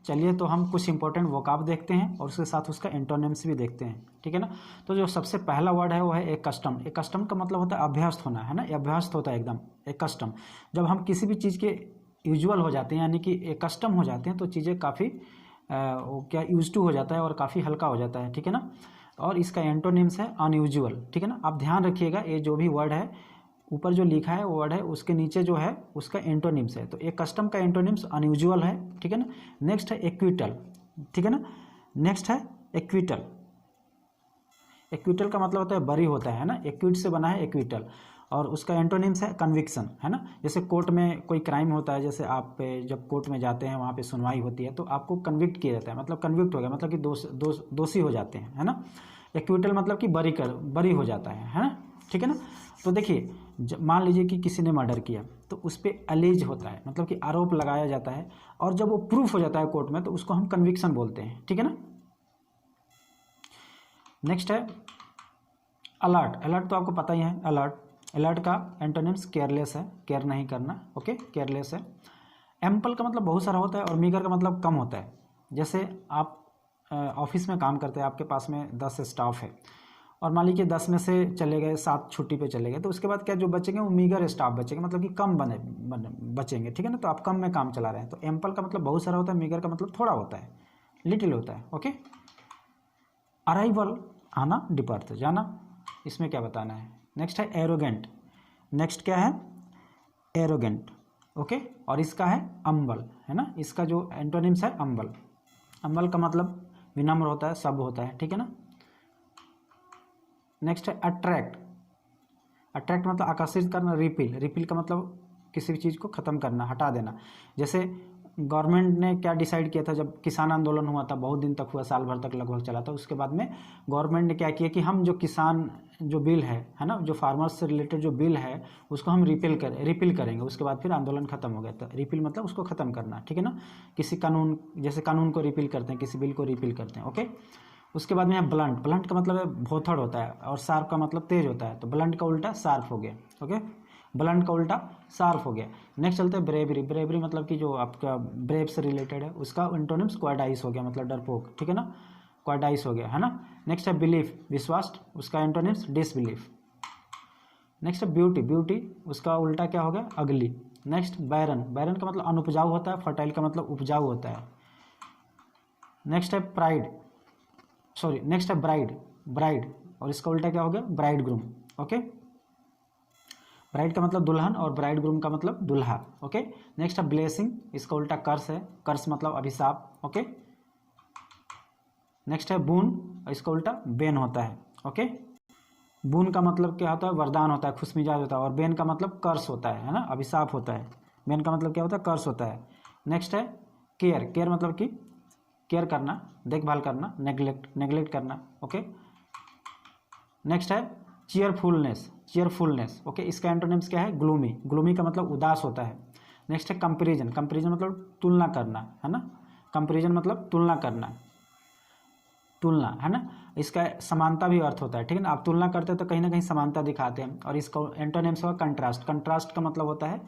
चलिए तो हम कुछ इंपॉर्टेंट वोकाब देखते हैं और उसके साथ उसका एंटोनिम्स भी देखते हैं, ठीक है ना। तो जो सबसे पहला वर्ड है वो है एक कस्टम। एक कस्टम का मतलब होता है अभ्यस्त होना, है ना, अभ्यस्त होता है एकदम एक कस्टम। जब हम किसी भी चीज़ के यूजुअल हो जाते हैं यानी कि एक कस्टम हो जाते हैं तो चीज़ें काफ़ी क्या यूज टू हो जाता है और काफ़ी हल्का हो जाता है, ठीक है ना। और इसका एंटोनिम्स है अनयूजुअल, ठीक है ना। आप ध्यान रखिएगा ये जो भी वर्ड है ऊपर जो लिखा है वो वर्ड है उसके नीचे जो है उसका एंटोनिम्स है। तो एक कस्टम का एंटोनिम्स अनयूजुअल है, ठीक है ना। नेक्स्ट है इक्विटल, ठीक है ना। नेक्स्ट है इक्विटल। इक्विटल का मतलब होता है बरी होता है ना, इक्विट से बना है इक्विटल। और उसका एंटोनिम्स है कन्विक्शन, है ना। जैसे कोर्ट में कोई क्राइम होता है, जैसे आप जब कोर्ट में जाते हैं वहाँ पे सुनवाई होती है तो आपको कन्विक्ट किया जाता है, मतलब कन्विक्ट हो गया मतलब कि दोषी हो जाते हैं, है ना। इक्विटल मतलब कि बरी हो जाता है ना, ठीक है ना। तो देखिए मान लीजिए कि किसी ने मर्डर किया तो उस पर अलेज होता है, मतलब कि आरोप लगाया जाता है, और जब वो प्रूफ हो जाता है कोर्ट में तो उसको हम कन्विक्शन बोलते हैं, ठीक है ना। नेक्स्ट है अलर्ट। अलर्ट तो आपको पता ही है, अलर्ट का एंटोनिम्स केयरलेस है, केयर नहीं करना, ओके, केयरलेस है। एम्पल का मतलब बहुत सारा होता है और मीगर का मतलब कम होता है। जैसे आप ऑफिस में काम करते हैं, आपके पास में 10 स्टाफ है और मान लीजिए 10 में से चले गए 7 छुट्टी पे चले गए, तो उसके बाद क्या जो बचेंगे वो मीगर स्टाफ बचेंगे, मतलब कि कम बचेंगे, ठीक है ना। तो आप कम में काम चला रहे हैं। तो एम्पल का मतलब बहुत सारा होता है, मीगर का मतलब थोड़ा होता है, लिटिल होता है, ओके। अराइवल आना, डिपार्ट जाना, इसमें क्या बताना है। नेक्स्ट है एरोगेंट। नेक्स्ट क्या है एरोगेंट, ओके। और इसका है अम्बल, है ना। इसका जो एंटोनिम्स है अम्बल। अम्बल का मतलब विनम्र होता है, सभ्य होता है, ठीक है ना। नेक्स्ट है अट्रैक्ट। अट्रैक्ट मतलब आकर्षित करना। रिपील, रिपील का मतलब किसी भी चीज़ को ख़त्म करना, हटा देना। जैसे गवर्नमेंट ने क्या डिसाइड किया था जब किसान आंदोलन हुआ था, बहुत दिन तक हुआ, साल भर तक लगभग चला था। उसके बाद में गवर्नमेंट ने क्या किया कि हम जो किसान जो बिल है ना, जो फार्मर्स से रिलेटेड जो बिल है उसको हम रिपील करेंगे। उसके बाद फिर आंदोलन खत्म हो गया था। रिपील मतलब उसको ख़त्म करना, ठीक है ना। किसी कानून, जैसे कानून को रिपील करते हैं, किसी बिल को रिपील करते हैं, ओके। उसके बाद में है ब्लंट। ब्लंट का मतलब है भोथड़ होता है और शार्प का मतलब तेज होता है। तो ब्लंट का उल्टा शार्प हो गया, ओके। ब्लंट का उल्टा शार्प हो गया। नेक्स्ट चलते हैं ब्रेवरी। ब्रेवरी मतलब कि जो आपका ब्रेव से रिलेटेड है, उसका एंटोनिम्स क्वाडाइस हो गया, मतलब डरपोक, ठीक है ना, क्वाडाइस हो गया, है ना। नेक्स्ट है बिलीफ, विश्वास, उसका एंटोनिम्स डिसबिलीफ। नेक्स्ट है ब्यूटी। ब्यूटी उसका उल्टा क्या हो गया, अगली। नेक्स्ट बैरन। बैरन का मतलब अनुपजाऊ होता है, फर्टाइल का मतलब उपजाऊ होता है। नेक्स्ट है प्राइड, सॉरी नेक्स्ट है ब्राइड। ब्राइड और इसका उल्टा क्या हो गया, ब्राइड ग्रूम, ओके। ब्राइड का मतलब दुल्हन और ब्राइड ग्रूम का मतलब दुल्हा, ओके। नेक्स्ट है ब्लेसिंग, इसका उल्टा कर्स है, कर्स मतलब अभिशाप, ओके। नेक्स्ट है बून, इसका उल्टा बेन होता है, ओके। बून का मतलब क्या होता है, वरदान होता है, खुशमिजाज होता है। और बेन का मतलब कर्स होता है ना, अभिशाप होता है। बेन का मतलब क्या होता है, कर्स होता है। नेक्स्ट है केयर। केयर मतलब कि केयर करना, देखभाल करना, नेग्लेक्ट करना, ओके। नेक्स्ट है चीयरफुलनेस। Cheerfulness, okay. इसका एंटोनिम्स क्या है, ग्लूमी। ग्लूमी का मतलब उदास होता है। नेक्स्ट है कंपेरिजन। कंपेरिजन मतलब तुलना करना, है ना। कंपेरिजन मतलब तुलना करना, तुलना, है ना। इसका समानता भी अर्थ होता है, ठीक है ना। आप तुलना करते हैं तो कहीं ना कहीं समानता दिखाते हैं। और इसका एंटोनिम्स होगा कंट्रास्ट। कंट्रास्ट का मतलब होता है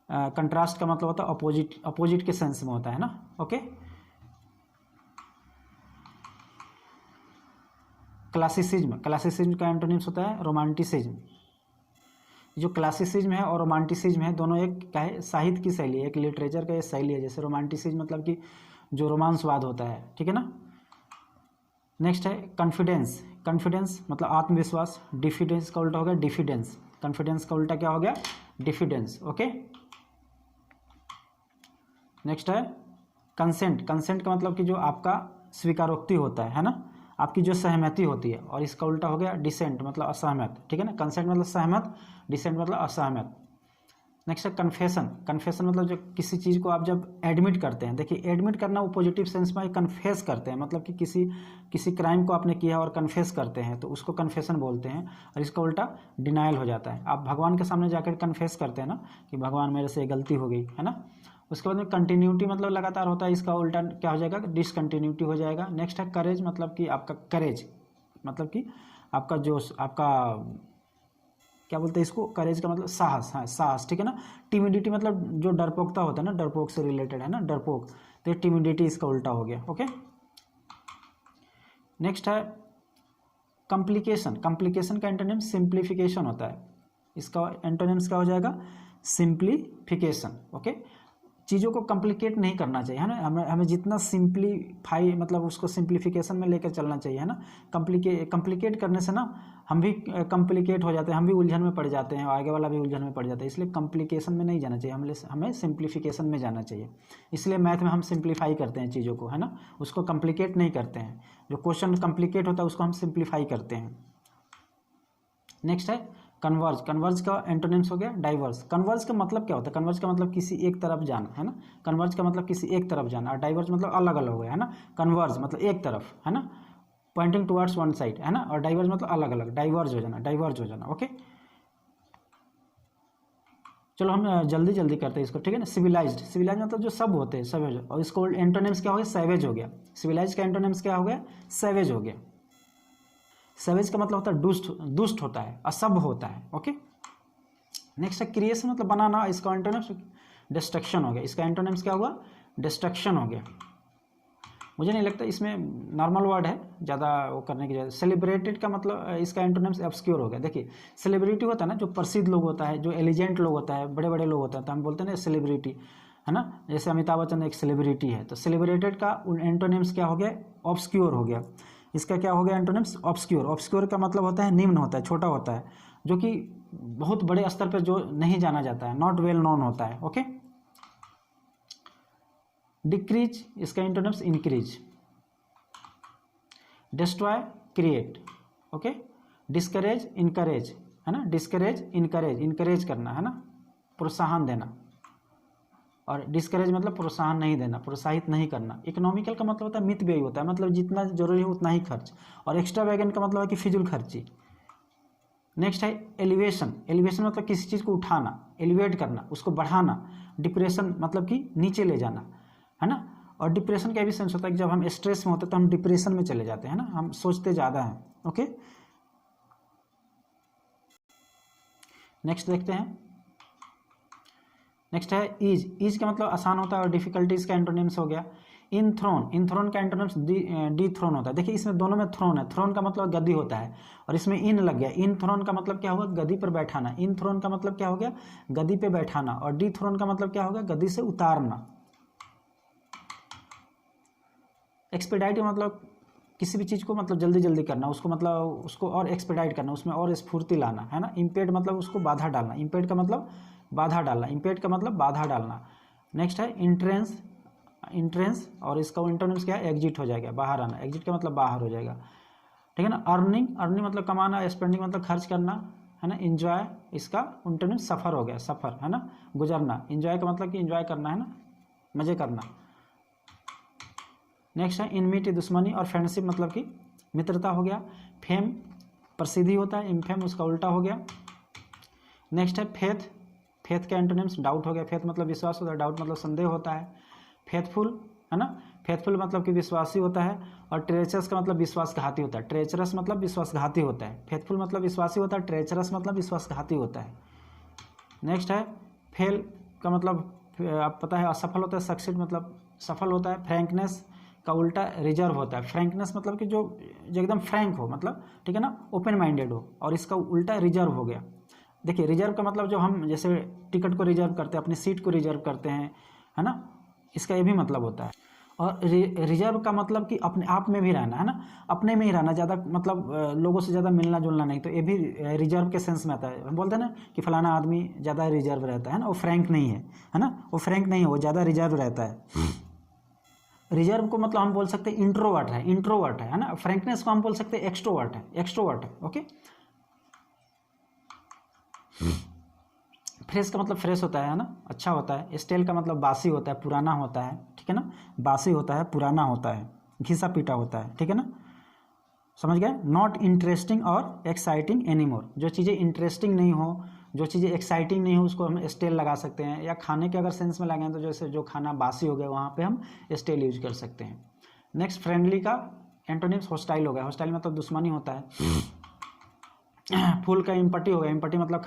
कंट्रास्ट का मतलब होता है अपोजिट, अपोजिट के सेंस में होता है ना, ओके। क्लासिसिज्म। क्लासिसिज्म का एंटोनिम्स होता है रोमांटिसिज्म। जो क्लासिसिज्म है और रोमांटिसिज्म है दोनों एक क्या है, साहित्य की शैली है, एक लिटरेचर का ये शैली है। जैसे रोमांटिसिज्म मतलब कि जो रोमांसवाद होता है, ठीक है ना। नेक्स्ट है कॉन्फिडेंस। कॉन्फिडेंस मतलब आत्मविश्वास। डिफिडेंस का उल्टा हो गया डिफिडेंस। कॉन्फिडेंस का उल्टा क्या हो गया, डिफिडेंस, ओके। नेक्स्ट है कंसेंट। कंसेंट का मतलब कि जो आपका स्वीकारोक्ति होता है ना, आपकी जो सहमति होती है। और इसका उल्टा हो गया डिसेंट मतलब असहमत, ठीक है ना। कंसेंट मतलब सहमत, डिसेंट मतलब असहमत। नेक्स्ट है कन्फेशन। कन्फेशन मतलब जो किसी चीज़ को आप जब एडमिट करते हैं, देखिए एडमिट करना वो पॉजिटिव सेंस में कन्फेस करते हैं, मतलब कि किसी क्राइम को आपने किया और कन्फेस करते हैं तो उसको कन्फेशन बोलते हैं। और इसका उल्टा डिनाइल हो जाता है। आप भगवान के सामने जाकर कन्फेस करते हैं ना कि भगवान मेरे से गलती हो गई, है ना। उसके बाद में कंटिन्यूटी मतलब लगातार होता है, इसका उल्टा क्या हो जाएगा, डिसकंटिन्यूटी हो जाएगा। नेक्स्ट है करेज मतलब कि आपका करेज मतलब कि आपका जो आपका क्या बोलते हैं इसको, करेज का मतलब साहस, हाँ साहस, ठीक है ना। टिमिडिटी मतलब जो डरपोकता होता है ना, डरपोक से रिलेटेड है ना, डरपोक। तो ये टिमिडिटी इसका उल्टा हो गया। ओके, नेक्स्ट है कॉम्प्लिकेशन। कॉम्प्लिकेशन का एंटोनिम सिंप्लीफिकेशन होता है। इसका एंटोनिम्स क्या हो जाएगा? सिंप्लीफिकेशन। ओके, चीज़ों को कॉम्प्लिकेट नहीं करना चाहिए, है ना। हमें जितना सिंप्लीफाई मतलब उसको सिंप्लीफिकेशन में लेकर चलना चाहिए, है ना। कॉम्प्लिकेट करने से ना हम भी कॉम्प्लिकेट हो जाते हैं, हम भी उलझन में पड़ जाते हैं, आगे वाला भी उलझन में पड़ जाता है। इसलिए कॉम्प्लिकेशन में नहीं जाना चाहिए, हमें सिंप्लीफिकेशन में जाना चाहिए। इसलिए मैथ में हम सिंप्लीफाई करते हैं चीज़ों को, है ना, उसको कॉम्प्लिकेट नहीं करते हैं। जो क्वेश्चन कॉम्प्लिकेट होता है उसको हम सिंप्लीफाई करते हैं। नेक्स्ट है कन्वर्ज। कन्वर्ज का एंटोनिम्स हो गया डाइवर्ज। कन्वर्ज का मतलब क्या होता है? कन्वर्ज का मतलब किसी एक तरफ जाना, है ना। कन्वर्ज का मतलब किसी एक तरफ जाना, और डाइवर्ज मतलब अलग अलग हो गया, है ना। कन्वर्ज मतलब एक तरफ, है ना, पॉइंटिंग टुवर्ड्स वन साइड, है ना, और डाइवर्ज मतलब अलग अलग, डाइवर्ज हो जाना, डाइवर्ज हो जाना। ओके, चलो हम जल्दी जल्दी करते हैं इसको, ठीक है ना। सिविलाइज्ड। सिविलाइज मतलब जो सब होते हैं, सवेज, और इसको एंटोनिम्स क्या हो गया? सैवेज हो गया। सिविलाइज का एंटोनिम्स क्या हो गया? सैवेज हो गया। सैवेज का मतलब होता है दुष्ट, दुष्ट होता है, असभ्य होता है। ओके, नेक्स्ट है क्रिएशन मतलब बनाना। इसका एंटोनिम्स डिस्ट्रक्शन हो गया। इसका एंटोनिम्स क्या हुआ? डिस्ट्रक्शन हो गया। मुझे नहीं लगता इसमें नॉर्मल वर्ड है ज़्यादा वो करने की जरूरत। सेलिब्रेटेड का मतलब इसका एंटोनिम्स ऑब्सक्योर हो गया। देखिए सेलिब्रिटी होता है ना, जो प्रसिद्ध लोग होता है, जो एलिजेंट लोग होता है, बड़े बड़े लोग होते हैं, तो हम बोलते हैं ना सेलिब्रिटी, है ना। जैसे अमिताभ बच्चन एक सेलिब्रिटी है, तो सेलिब्रेटेड का एंटोनिम्स क्या हो गया? ऑब्सक्योर हो गया। इसका क्या हो गया एंटोनिम्स? ऑब्सक्योर। ऑब्सक्योर का मतलब होता है निम्न होता है, छोटा होता है, जो कि बहुत बड़े स्तर पर जो नहीं जाना जाता है, नॉट वेल नोन होता है। Okay, decrease. इसका antonyms increase. Destroy create. Okay, discourage encourage, है ना। डिस्करेज इनकरेज, इनकरेज करना, है ना, प्रोत्साहन देना। और डिस्करेज मतलब प्रोत्साहन नहीं देना, प्रोत्साहित नहीं करना। इकोनॉमिकल का मतलब होता है मित व्यय होता है, मतलब जितना जरूरी हो उतना ही खर्च। और एक्स्ट्रा वैगन का मतलब है कि फिजूल खर्ची। नेक्स्ट है एलिवेशन। एलिवेशन मतलब किसी चीज़ को उठाना, एलिवेट करना, उसको बढ़ाना। डिप्रेशन मतलब कि नीचे ले जाना, है ना। और डिप्रेशन का भी सेंस होता है कि जब हम स्ट्रेस में होते हैं तो हम डिप्रेशन में चले जाते हैं ना, हम सोचते ज़्यादा हैं। ओके, नेक्स्ट देखते हैं। नेक्स्ट है ईज। ईज का मतलब आसान होता है, और डिफिकल्टीज का एंटोनिम्स हो गया इन थ्रोन। इन थ्रोन का एंटोनिम्स डी थ्रोन होता है। देखिए इसमें दोनों में थ्रोन है, थ्रोन का मतलब गद्दी होता है, और इसमें इन लग गया। इन थ्रोन का मतलब क्या होगा? गद्दी पर बैठाना। इन थ्रोन का मतलब क्या हो गया? गद्दी पे बैठाना। और डी थ्रोन का मतलब क्या होगा? गद्दी से उतारना। एक्सपेडाइट मतलब किसी भी चीज़ को मतलब जल्दी जल्दी करना, उसको मतलब उसको और एक्सपेडाइट करना, उसमें और स्फूर्ति लाना, है ना। इम्पेड मतलब उसको बाधा डालना। इम्पेड का मतलब बाधा डालना, इम्पेड का मतलब बाधा डालना। नेक्स्ट है इंट्रेंस। इंट्रेंस, और इसका एंटोनिम्स क्या है? एग्जिट हो जाएगा, बाहर आना। एग्जिट का मतलब बाहर हो जाएगा, ठीक है ना। अर्निंग। अर्निंग मतलब कमाना। स्पेंडिंग मतलब खर्च करना, है ना। इंजॉय, इसका एंटोनिम्स सफ़र हो गया, सफ़र, है ना, गुजरना। इंजॉय का मतलब कि इंजॉय करना, है ना, मज़े करना। नेक्स्ट है इनमिटी, दुश्मनी। और फ्रेंडशिप मतलब कि मित्रता हो गया। फेम प्रसिद्धि होता है, इनफेम उसका उल्टा हो गया। नेक्स्ट है फेथ। फेथ का एंटोनिम्स डाउट हो गया। फेथ मतलब विश्वास होता है, डाउट मतलब संदेह होता है। फेथफुल, है ना, फेथफुल मतलब कि विश्वासी होता है। और ट्रेचरस का मतलब विश्वासघाती होता है। ट्रेचरस मतलब विश्वासघाती होता है। फेथफुल मतलब विश्वासी होता है, ट्रेचरस मतलब विश्वासघाती होता है। नेक्स्ट है फेल का मतलब आप पता है असफल होता है। सक्सीड मतलब सफल होता है। फ्रैंकनेस का उल्टा रिजर्व होता है। फ्रैंकनेस मतलब कि जो एकदम फ्रैंक हो, मतलब ठीक है ना, ओपन माइंडेड हो। और इसका उल्टा रिजर्व हो गया। देखिए रिजर्व का मतलब जो हम जैसे टिकट को रिजर्व करते हैं, अपनी सीट को रिजर्व करते हैं, है ना, इसका ये भी मतलब होता है। और रिजर्व का मतलब कि अपने आप में भी रहना, है ना, अपने में ही रहना, ज़्यादा मतलब लोगों से ज़्यादा मिलना जुलना नहीं। तो ये भी रिजर्व के सेंस में आता है। हम बोलते हैं ना कि फलाना आदमी ज़्यादा रिजर्व रहता है ना, वो फ्रैंक नहीं है ना, वो फ्रैंक नहीं है, वो ज़्यादा रिजर्व रहता है। रिजर्व को मतलब हम बोल सकते हैं इंट्रोवर्ट है, इंट्रोवर्ट है ना। फ्रैंकनेस को हम बोल सकते हैं एक्सट्रोवर्ट है, एक्सट्रोवर्ट है। ओके, फ्रेश का मतलब फ्रेश होता है ना, अच्छा होता है। स्टेल का मतलब बासी होता है, पुराना होता है, ठीक है ना। बासी होता है, पुराना होता है, घिसा पीटा होता है, ठीक है ना, समझ गए। नॉट इंटरेस्टिंग और एक्साइटिंग एनीमोर। जो चीज़ें इंटरेस्टिंग नहीं हो, जो चीज़ें एक्साइटिंग नहीं हो, उसको हम स्टेल लगा सकते हैं। या खाने के अगर सेंस में लगाएं तो जैसे जो खाना बासी हो गया वहाँ पे हम स्टेल यूज कर सकते हैं। नेक्स्ट फ्रेंडली का एंटोनिम्स हॉस्टाइल हो गया। हॉस्टाइल मतलब दुश्मनी होता है। फुल का इम्पटी हो गया। इम्पटी मतलब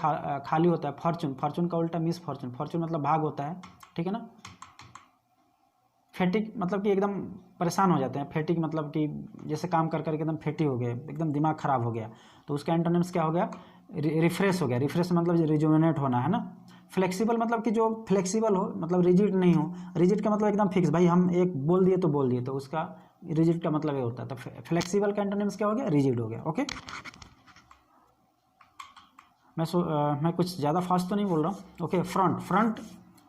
खाली होता है। फॉर्चून, फॉर्चून का उल्टा मिस फॉर्चून। फॉर्चून मतलब भाग होता है, ठीक है ना। फेटिक मतलब कि एकदम परेशान हो जाते हैं। फेटिक मतलब कि जैसे काम कर करके एकदम फेटी हो गए, एकदम दिमाग खराब हो गया, तो उसका एंटोनिम्स क्या हो गया, रिफ्रेश हो गया। रिफ्रेश मतलब रिजुविनेट होना है ना। फ्लेक्सिबल मतलब कि जो फ्लेक्सिबल हो, मतलब रिजिड नहीं हो। रिजिड का मतलब एकदम फिक्स, भाई हम एक बोल दिए तो बोल दिए, तो उसका रिजिड का मतलब ये होता है। तो फ्लेक्सिबल का एंटोनिम्स क्या हो गया, रिजिड हो गया। ओके, मैं कुछ ज़्यादा फास्ट तो नहीं बोल रहा हूँ। ओके, फ्रंट फ्रंट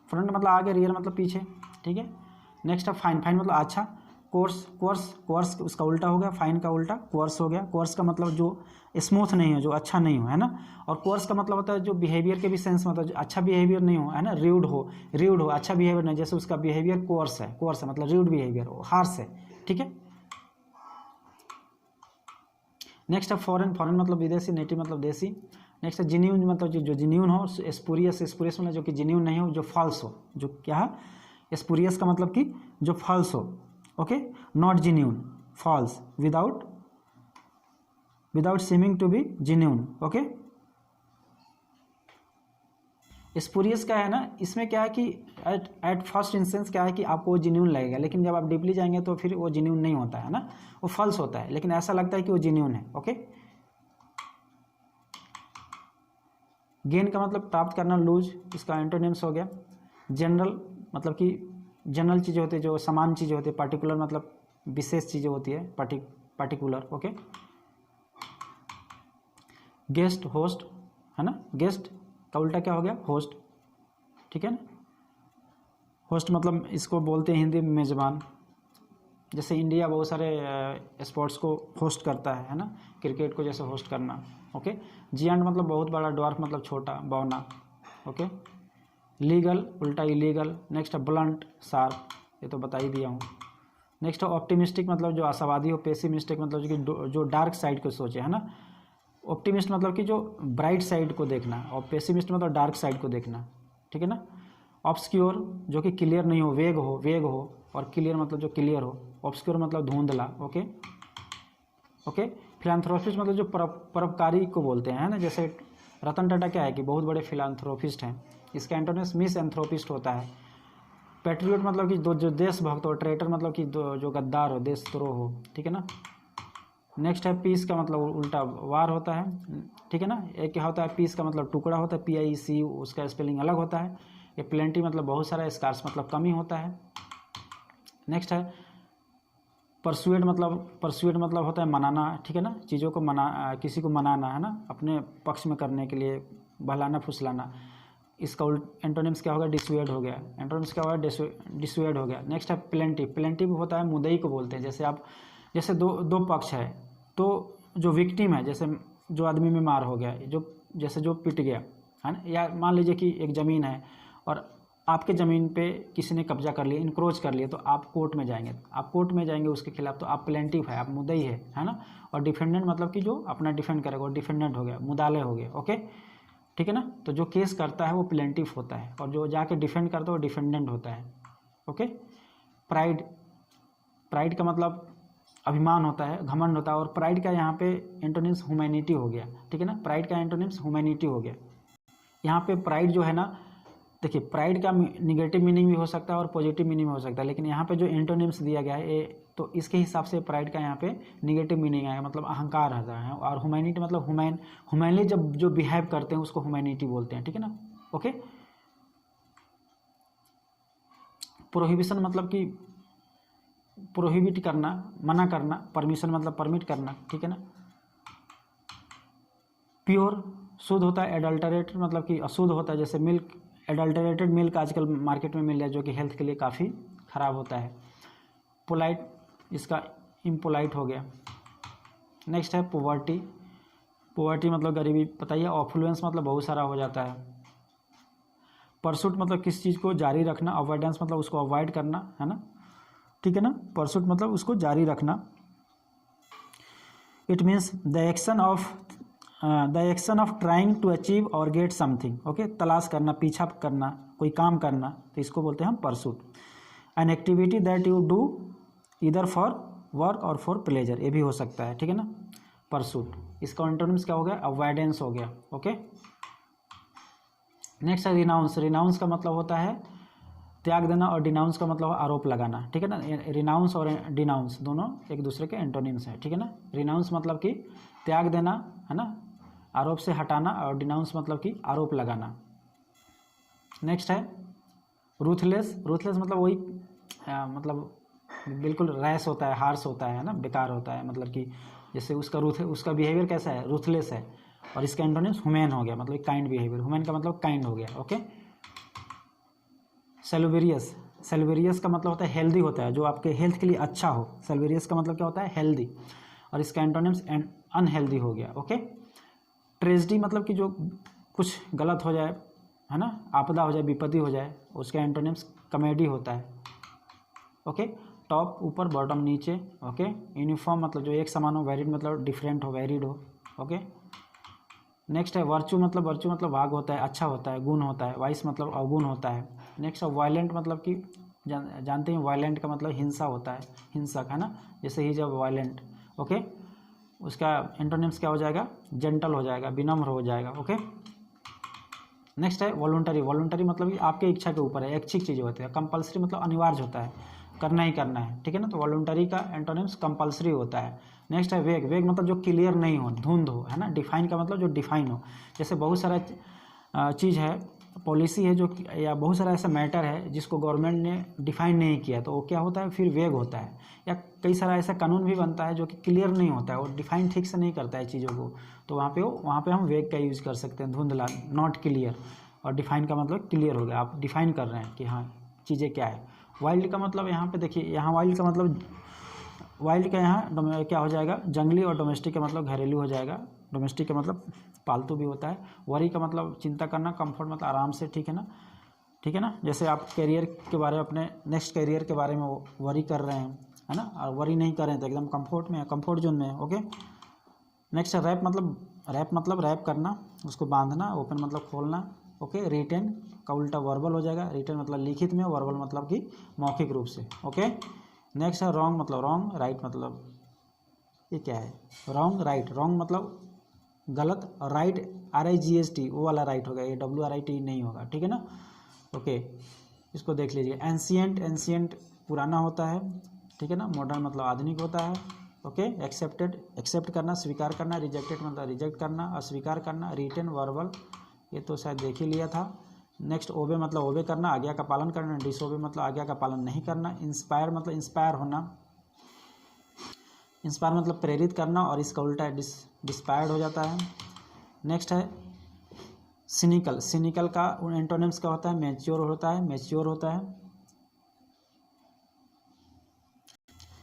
फ्रंट मतलब आगे, रियर मतलब पीछे, ठीक है। नेक्स्ट है फाइन, फाइन मतलब अच्छा। कोर्स कोर्स कोर्स उसका उल्टा हो गया, फाइन का उल्टा कोर्स हो गया। कोर्स का मतलब जो स्मूथ नहीं हो, जो अच्छा नहीं हो, है ना। और कोर्स का मतलब होता है जो बिहेवियर के भी सेंस में होता है, जो अच्छा बिहेवियर नहीं हो, है ना। र्यूड हो अच्छा बिहेवियर नहीं, जैसे उसका बिहेवियर कोर्स है, मतलब र्यूड बिहेवियर हो, हार्श है, ठीक है। नेक्स्ट है फॉरेन, फॉरेन मतलब विदेशी, नेटिव मतलब देसी। नेक्स्ट है जिन्यून मतलब जो जिन्यून हो। स्पूरियस, स्पूरियस मतलब जो कि जिन्यून नहीं हो, जो फॉल्स हो, जो क्या है। स्पूरियस का मतलब कि जो फॉल्स हो। Okay, not genuine, false, without seeming to be genuine. Okay, spurious क्या है ना, इसमें क्या है कि एट फर्स्ट इंस्टेंस क्या है कि आपको वो जिन्यून लगेगा, लेकिन जब आप डीपली जाएंगे तो फिर वो जिन्यून नहीं होता है ना, वो फॉल्स होता है, लेकिन ऐसा लगता है कि वो जिन्यून है। ओके, गेन का मतलब प्राप्त करना, लूज, इसका एंटोनिम्स हो गया। जनरल मतलब कि जनरल चीज़ें होती है, जो समान चीज़ें होती है। पर्टिकुलर मतलब विशेष चीज़ें होती है, पर्टिकुलर। ओके, गेस्ट, होस्ट, है ना। गेस्ट का उल्टा क्या हो गया, होस्ट, ठीक है ना। होस्ट मतलब इसको बोलते हैं हिंदी में मेज़बान। जैसे इंडिया बहुत सारे स्पोर्ट्स को होस्ट करता है ना, क्रिकेट को जैसे होस्ट करना। ओके, जियांट मतलब बहुत बड़ा, ड्वार्फ मतलब छोटा, बौना। ओके, लीगल उल्टा इलीगल। नेक्स्ट है ब्लंट, शार्प, ये तो बता ही दिया हूँ। नेक्स्ट है ऑप्टिमिस्टिक मतलब जो आशावादी हो। पेसिमिस्टिक मतलब जो डार्क साइड को सोचे, है ना। ऑप्टिमिस्ट मतलब कि जो ब्राइट साइड को देखना, और पेसिमिस्ट मतलब डार्क साइड को देखना, ठीक है ना। ऑब्सक्योर जो कि क्लियर नहीं हो, वेग हो। और क्लियर मतलब जो क्लियर हो। ऑब्सक्योर मतलब धुंधला। Okay, okay. फिलांथ्रोपिस्ट मतलब जो परोपकारी को बोलते हैं, है ना। जैसे रतन टाटा क्या है कि बहुत बड़े फिलांथ्रोपिस्ट हैं। इसका एंटोनिम्स मिस एंथ्रोपिस्ट होता है। पैट्रियट मतलब कि जो देशभक्त हो। ट्रेटर मतलब कि जो गद्दार हो, देशद्रोह हो, ठीक है ना। नेक्स्ट है पीस का मतलब उल्टा वार होता है, ठीक है ना। एक क्या होता है, पीस का मतलब टुकड़ा होता है, PIEC, उसका स्पेलिंग अलग होता है। ये प्लेंटी मतलब बहुत सारा, स्कार्स मतलब कमी होता है। नेक्स्ट है परसुएड मतलब होता है मनाना, ठीक है ना। चीज़ों को किसी को मनाना, है ना, अपने पक्ष में करने के लिए, बहलाना फुसलाना। इसका एंटोनिम्स क्या होगा, डिसुएड हो गया। एंटोनिम्स क्या होगा, डिसुएड हो गया। नेक्स्ट है प्लेंटिव होता है मुद्दई को बोलते हैं। जैसे दो पक्ष है, तो जो विक्टिम है, जैसे जो आदमी बीमार हो गया, जो पिट गया, है ना। या मान लीजिए कि एक ज़मीन है और आपके ज़मीन पे किसी ने कब्जा कर लिया, इनक्रोच कर लिया, तो आप कोर्ट में जाएंगे उसके खिलाफ, तो आप प्लेंटिव है, आप मुद्दई है ना। और डिफेंडेंट मतलब कि जो अपना डिफेंड करेगा, वो डिफेंडेंट हो गया, मुदाले हो गए। ओके, ठीक है ना। तो जो केस करता है वो प्लेंटिफ होता है, और जो जाके डिफेंड करता है वो डिफेंडेंट होता है। ओके, प्राइड का मतलब अभिमान होता है, घमंड होता है। और प्राइड का यहाँ पे एंटोनिम्स ह्यूमैनिटी हो गया, ठीक है ना। प्राइड का एंटोनिम्स ह्यूमैनिटी हो गया। यहाँ पे प्राइड जो है ना, देखिए प्राइड का निगेटिव मीनिंग भी हो सकता है और पॉजिटिव मीनिंग भी हो सकता है, लेकिन यहाँ पे जो एंटोनिम्स दिया गया है तो इसके हिसाब से प्राइड का यहाँ पे निगेटिव मीनिंग आएगा, मतलब अहंकार रहता है। और ह्यूमैनिटी मतलब ह्यूमैनली जो बिहेव करते हैं उसको ह्यूमैनिटी बोलते हैं, ठीक है ना। ओके, प्रोहिबिशन मतलब कि प्रोहिबिट करना, मना करना। परमिशन मतलब परमिट करना, ठीक है ना। प्योर शुद्ध होता है। एडल्टरेटेड मतलब कि अशुद्ध होता है, जैसे मिल्क, एडल्टरेटेड मिल्क आजकल मार्केट में मिल रहा है, जो कि हेल्थ के लिए काफ़ी ख़राब होता है। पोलाइट, इसका इम्पोलाइट हो गया। नेक्स्ट है पोवर्टी मतलब गरीबी, पता ही है। ऑफ्लुएंस मतलब बहुत सारा हो जाता है। परसूट मतलब किस चीज़ को जारी रखना। अवॉइडेंस मतलब उसको अवॉइड करना, है ना, ठीक है ना। परसूट मतलब उसको जारी रखना। It means the action of trying to achieve or get something. Okay, तलाश करना, पीछा करना, कोई काम करना, तो इसको बोलते हैं हम pursuit. An activity that you do इधर फॉर वर्क और फॉर प्लेजर, ये भी हो सकता है, ठीक है ना। परसूट, इसका एंटोनिम्स क्या हो गया, अवॉइडेंस हो गया। ओके, नेक्स्ट है रिनाउंस। रिनाउंस का मतलब होता है त्याग देना और डिनाउंस का मतलब आरोप लगाना, ठीक है ना। रिनाउंस और डिनाउंस दोनों एक दूसरे के एंटोनिम्स हैं, ठीक है ना। रिनाउंस मतलब कि त्याग देना, है ना, आरोप से हटाना, और डिनाउंस मतलब कि आरोप लगाना। नेक्स्ट है रूथलेस। रूथलेस मतलब वही मतलब बिल्कुल रैश होता है, हार्श होता है ना, बेकार होता है, मतलब कि जैसे उसका बिहेवियर कैसा है, रूथलेस है। और इसका एंटोनिम्स ह्यूमैन हो गया, मतलब काइंड बिहेवियर। ह्यूमैन का मतलब काइंड हो गया, ओके। सेलुवेरियस। सेलुवेरियस का मतलब होता है हेल्दी होता है, जो आपके हेल्थ के लिए अच्छा हो। सेलुवेरियस का मतलब क्या होता है, हेल्दी। और इसका एंटोनिम्स अनहेल्दी हो गया, ओके। ट्रेजेडी मतलब कि जो कुछ गलत हो जाए, है ना, आपदा हो जाए, विपत्ति हो जाए, उसका एंटोनिम्स कॉमेडी होता है, ओके। टॉप ऊपर, बॉटम नीचे, ओके। यूनिफॉर्म मतलब जो एक समान हो, वेरिड मतलब डिफरेंट हो, वेरिड हो, ओके। नेक्स्ट है वर्चू मतलब भाग होता है, अच्छा होता है, गुण होता है। वाइस मतलब अवगुण होता है। नेक्स्ट है वायलेंट मतलब कि जानते हैं वायलेंट का मतलब हिंसा होता है, हिंसक, है ना, जैसे ही जब वायलेंट, ओके। उसका एंटोनिम्स क्या हो जाएगा, जेंटल हो जाएगा, विनम्र हो जाएगा, ओके। नेक्स्ट है वॉलंटरी। वॉलंटरी मतलब कि आपके इच्छा के ऊपर है, ऐच्छिक चीज़ होती है। कंपल्सरी मतलब अनिवार्य होता है, करना ही करना है, ठीक है ना। तो वॉलंटरी का एंटोनिम्स कंपल्सरी होता है। नेक्स्ट है वेग। वेग मतलब जो क्लियर नहीं हो, धुंध हो, है ना। डिफाइन का मतलब जो डिफाइन हो, जैसे बहुत सारा चीज़ है, पॉलिसी है जो, या बहुत सारा ऐसा मैटर है जिसको गवर्नमेंट ने डिफाइन नहीं किया, तो वो क्या होता है, फिर वेग होता है। या कई सारा ऐसा कानून भी बनता है जो कि क्लियर नहीं होता है, वो डिफाइन ठीक से नहीं करता है चीज़ों को, तो वहाँ पे हम वेग का यूज़ कर सकते हैं, धुंधला, नॉट क्लियर। और डिफाइन का मतलब क्लियर हो गया, आप डिफाइन कर रहे हैं कि हाँ चीज़ें क्या है। वाइल्ड का मतलब यहाँ पे देखिए, यहाँ वाइल्ड का मतलब, वाइल्ड का यहाँ क्या हो जाएगा, जंगली, और डोमेस्टिक का मतलब घरेलू हो जाएगा। डोमेस्टिक का मतलब पालतू भी होता है। वरी का मतलब चिंता करना, कंफर्ट मतलब आराम से, ठीक है ना, ठीक है ना। जैसे आप करियर के बारे में, अपने नेक्स्ट करियर के बारे में वरी कर रहे हैं, है ना, और वरी नहीं कर रहे हैं तो एकदम कंफर्ट में है, कंफर्ट जोन में है, ओके। नेक्स्ट है रैप मतलब रैप करना, उसको बांधना, ओपन मतलब खोलना, ओके। रिटेन का उल्टा वर्बल हो जाएगा। रिटेन मतलब लिखित में, वर्बल मतलब कि मौखिक रूप से, ओके। नेक्स्ट है रॉन्ग मतलब रॉन्ग, राइट मतलब ये क्या है, रॉन्ग राइट। रॉन्ग मतलब गलत, राइट RIGHT वो वाला राइट होगा, ये WRIT नहीं होगा, ठीक है ना, ओके। इसको देख लीजिए। एंशिएंट पुराना होता है, ठीक है ना। मॉडर्न मतलब आधुनिक होता है, ओके। एक्सेप्ट करना, स्वीकार करना। रिजेक्टेड मतलब रिजेक्ट करना, अस्वीकार करना। रिटेन वर्बल, ये तो शायद देख ही लिया था। नेक्स्ट ओबे मतलब ओबे करना, आज्ञा का पालन करना। डिसओबे मतलब आज्ञा का पालन नहीं करना। इंस्पायर मतलब इंस्पायर होना। इंस्पायर मतलब प्रेरित करना, और इसका उल्टा है डिस्पायर्ड हो जाता है। नेक्स्ट है सिनिकल का एंटोनिम्स क्या होता है, मैच्योर होता है।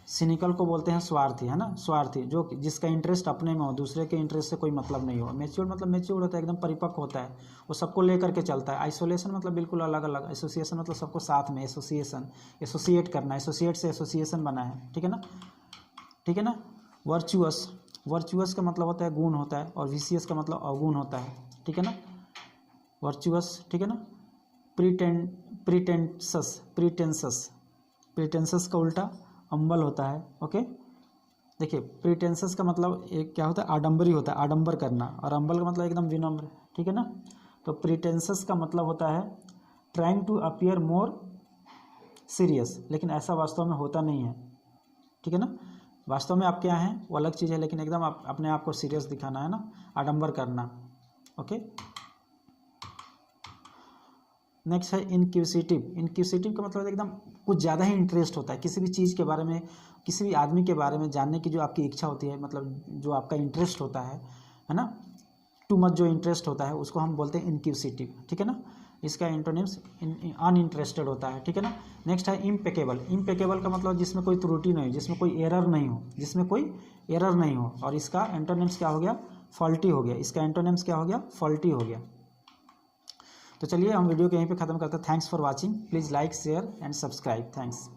सिनिकल को बोलते हैं स्वार्थी, है ना, स्वार्थी, जो जिसका इंटरेस्ट अपने में हो, दूसरे के इंटरेस्ट से कोई मतलब नहीं हो। मैच्योर मतलब मैच्योर होता है, एकदम परिपक्व होता है, वो सबको लेकर के चलता है। आइसोलेशन मतलब बिल्कुल अलग अलग। एसोसिएशन मतलब सबको साथ में, एसोसिएट करना, एसोसिएट से एसोसिएशन बना है, ठीक है ना, ठीक है ना। वर्चुअस का मतलब होता है गुण होता है, और विशियस का मतलब अवगुण होता है, ठीक है ना। वर्चुअस, ठीक है ना। प्रीटेंसस का उल्टा अम्बल होता है, ओके। देखिए प्रीटेंसस का मतलब एक क्या होता है, आडंबरी होता है, आडंबर करना। और अम्बल का मतलब एकदम विनम्र, ठीक है ना। तो प्रीटेंसस का मतलब होता है trying to appear more serious, लेकिन ऐसा वास्तव में होता नहीं है, ठीक है ना। वास्तव में आप क्या हैं वो अलग चीज़ है, लेकिन एकदम आप अपने आप को सीरियस दिखाना, है ना, आडंबर करना, ओके। नेक्स्ट है इंक्विजिटिव का मतलब एकदम कुछ ज़्यादा ही इंटरेस्ट होता है किसी भी चीज़ के बारे में, किसी भी आदमी के बारे में जानने की जो आपकी इच्छा होती है, मतलब जो आपका इंटरेस्ट होता है ना, टू मच जो इंटरेस्ट होता है उसको हम बोलते हैं इंक्विजिटिव, ठीक है ना। इसका एंटोनिम्स अनइंटरेस्टेड होता है, ठीक है ना। नेक्स्ट है इम्पेकेबल का मतलब जिसमें कोई त्रुटि नहीं हो, जिसमें कोई एरर नहीं हो, और इसका एंटोनिम्स क्या हो गया, फॉल्टी हो गया। इसका एंटोनिम्स क्या हो गया, फॉल्टी हो गया। तो चलिए हम वीडियो को यहीं पे ख़त्म करते हैं। Thanks for watching, please like share and subscribe, thanks.